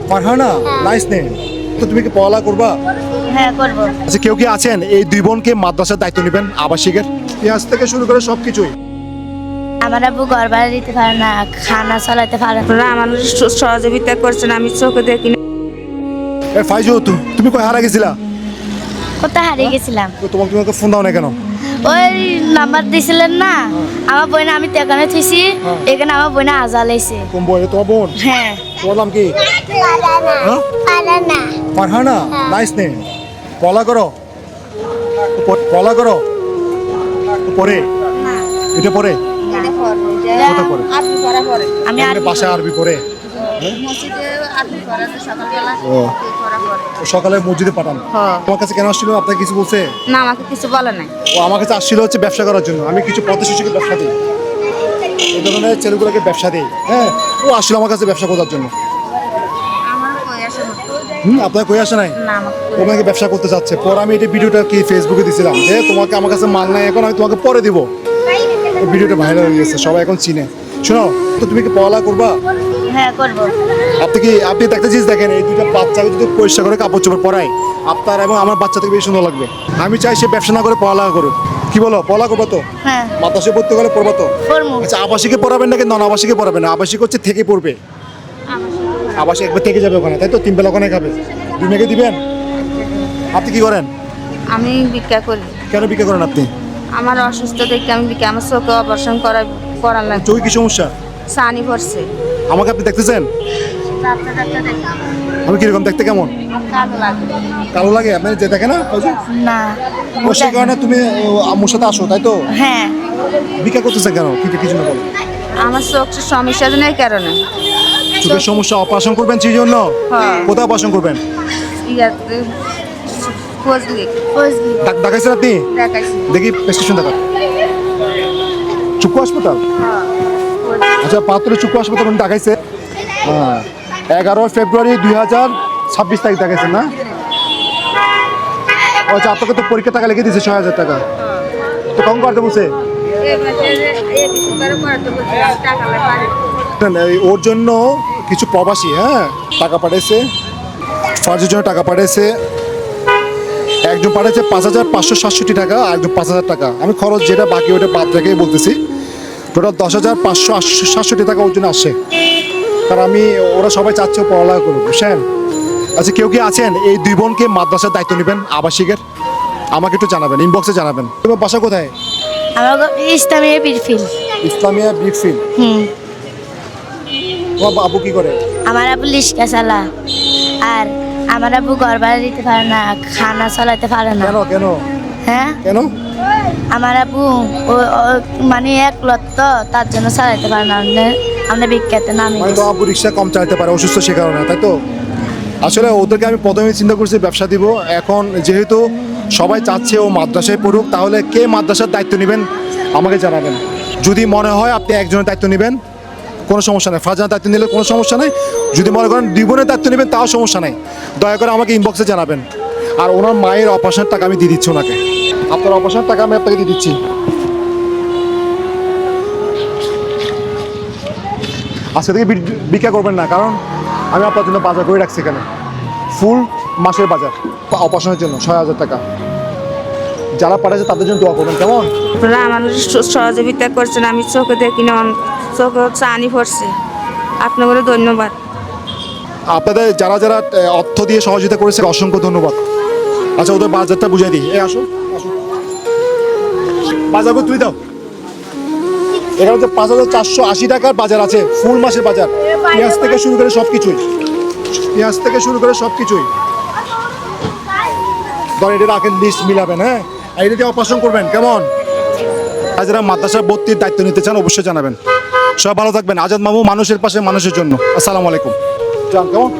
Farhana, nice name. তো তুমি কি পড়ালেখা করবা? হ্যাঁ করব। আচ্ছা, কেউ কি আছেন এই দুই বোনকে মাদ্রাসার দায়িত্ব নেবেন আবাসিকের? পেঁয়াজ থেকে শুরু করে সবকিছুই। আমার আব্বু ঘর ভাড়া দিতে পারে না, খানা চালাতে পারে না। আপনারা আমার সহযোগিতা করছেন, আমি চোখে দেখি না। ফাইজু, তুমি কই হারা গেছিলা? কোথায় হারিয়ে গেছিলাম? তো তোমাকে ফোন দাও না কেন? ওই নাম্বার দিছিলেন না, আমার বোন আমি তো এখানে থুইছি, এখানে আমার বোন আজা লাইছে। কোন বোন? তোমার বোন? হ্যাঁ। তোমার নাম কি? Farhana, nice name. পড়ালেখা করো? পড়ালেখা করো? পরে এটা পরে কোথা পরে? আমি আর বাসায় আরবি পড়ে? ও, সকালে মসজিদে পাঠান। তোমার কাছে কেন আসছিল? আপনাকে কিছু বলছে? না, আমাকে কিছু বলে নাই। ও আমার কাছে আসছিল হচ্ছে ব্যবসা করার জন্য। আমি কিছু পথ শিশুকে ব্যবসা দিই, এই ধরনের ছেলেগুলোকে ব্যবসা দিই। হ্যাঁ, ও আসছিল আমার কাছে ব্যবসা করার জন্য। আপনার কই আসে নাই? তোমাকে ব্যবসা করতে চাচ্ছে। পরে আমি এটা ভিডিওটা কি ফেসবুকে দিছিলাম যে তোমাকে আমার কাছে মাল নাই, এখন আমি তোমাকে পরে দিব। ওই ভিডিওটা ভাইরাল হয়ে গেছে, সবাই এখন চিনে। শোনো, তো তুমি কি পড়ালেখা করবা? হ্যাঁ করব। আপনি একটা জিনিস দেখেন, এই দুইটা বাচ্চাকে যদি পরিষ্কার করে কাপড় চোপড় পরাই, আপনার এবং আমার বাচ্চা থেকে বেশি সুন্দর লাগবে। আমি চাই সে ব্যবসা না করে পড়ালেখা করুক। কি বলো, পড়ালেখা করবো তো? হ্যাঁ মাদ্রাসায় পড়তে গেলে পড়বো তো? করবো। আচ্ছা, আবাসিকে পড়াবেন নাকি নন আবাসিকে পড়াবেন? আবাসিক হচ্ছে থেকে পড়বে, আবাসিক একবার থেকে যাবে ওখানে, তাই তো? 3 বেলা ওখানে খাবে। 2 মেয়েকে দিবেন? আপনি কি করেন? আমি ভিক্ষা করি। কেন ভিক্ষা করেন আপনি? আমার অসুস্থ দেখে আমি ভিক্ষা, আমার চোখে অপারেশন করার লাগবে। চোখে কি সমস্যা? সানি পড়ছে। আমাকে আপনি দেখতেছেন? আমি কিরকম দেখতে? কেমন? কালো লাগে? আপনি যে দেখে না না। ও, সেই কারণে তুমি আম্মুর সাথে আসো, তাই তো? হ্যাঁ। ভিক্ষা করতেছেন কেন? কিছু না বলো। আমার চোখের সমস্যা নেই কারণে। চোখের সমস্যা, অপারেশন করবেন সেই জন্য? হ্যাঁ। কোথায় অপারেশন করবেন? ইয়াতে ফজলি দেখাইছেন আপনি? দেখাইছি। দেখি প্রেসক্রিপশন দেখা। চুক্কু হাসপাতাল? আচ্ছা, পাত্র চুক্কু হাসপাতাল দেখাইছে। হ্যাঁ, 11 ফেব্রুয়ারি 2026 তারিখ দেখাইছেন না? আচ্ছা, আপনাকে তো পরীক্ষা টাকা লিখে দিয়েছে 6,000 টাকা। তো কম করতে বলছে? ওর জন্য কিছু প্রবাসী, হ্যাঁ, টাকা পাঠাইছে, ফার্জের জন্য টাকা পাঠাইছে। একজন পাঠাইছে 5,567 টাকা, আর একজন 5,000 টাকা। আমি খরচ যেটা বাকি ওটা বাদ রেখেই বলতেছি। টোটাল 10,567 টাকা ওর জন্য আসে। কারণ ওরা সবাই চাচ্ছে পড়ালেখা করুক, বুঝছেন? আচ্ছা, কেউ কি আছেন এই দুই বোনকে মাদ্রাসার দায়িত্ব নেবেন আবাসিকের? আমাকে একটু জানাবেন, ইনবক্সে জানাবেন। তোমার বাসা কোথায়? আমার ইসলামিয়া বিরফিল। ইসলামিয়া বিগফিল। তোমার আবু কি করে? আমার আব্বু লিশকা চালা, আর আমার আব্বু ঘর ভাড়া দিতে পারে না, খানা চালাতে পারে না। কেন কেন হ্যাঁ, কেন? আমার আব্বু মানে এক লত্ত, তার জন্য চালাতে পারে না। আমরা বিখ্যাত নামে মানে তো আব্বু রিক্সা কম চালাতে পারে, অসুস্থ সে কারণে, তাই তো? আসলে ওদেরকে আমি প্রথমে চিন্তা করছি ব্যবসা দিব। এখন যেহেতু সবাই চাচ্ছে ও মাদ্রাসায় পড়ুক, তাহলে কে মাদ্রাসার দায়িত্ব নেবেন আমাকে জানাবেন। যদি মনে হয় আপনি একজনের দায়িত্ব নেবেন, কোনো সমস্যা নেই। ফারজানার দায়িত্ব নিলে কোনো সমস্যা নেই। যদি মনে করেন 2 বোনের দায়িত্ব নেবেন, তাও সমস্যা নেই। দয়া করে আমাকে ইনবক্সে জানাবেন। আর ওনার মায়ের অপারেশনের টাকা আমি দিয়ে দিচ্ছি ওনাকে। আপনার অপারেশনের টাকা আমি আপনাকে দিয়ে দিচ্ছি। আজকে থেকে ভিক্ষা করবেন না, কারণ আমি আপনার জন্য বাজার করে রাখছি এখানে। ফুল মাসের বাজার অপারেশনের জন্য 6,000 টাকা। যারা পাঠাচ্ছে তাদের জন্য দোয়া করবেন, কেমন? আপনারা আমার সহযোগিতা করছেন, আমি চোখে দেখি না, চোখে সানি পড়ছে। আপনাকে ধন্যবাদ। আপনাদের যারা যারা অর্থ দিয়ে সহযোগিতা করেছে অসংখ্য ধন্যবাদ। আচ্ছা, ওদের বাজারটা বুঝিয়ে দিই। এই আসো, বাজারগুলো তুই দাও। এখানে হচ্ছে 5,480 টাকার বাজার আছে, ফুল মাসের বাজার। পেঁয়াজ থেকে শুরু করে সবকিছুই, পেঁয়াজ থেকে শুরু করে সবকিছুই। ধর, এটা রাখেন, লিস্ট মিলাবেন। হ্যাঁ, আর এটা দিয়ে অপারেশন করবেন, কেমন? আর যারা মাদ্রাসার ভর্তির দায়িত্ব নিতে চান অবশ্যই জানাবেন। সব ভালো থাকবেন। আজাদ মামু, মানুষের পাশে মানুষের জন্য। আসসালামু আলাইকুম। যান, কেমন?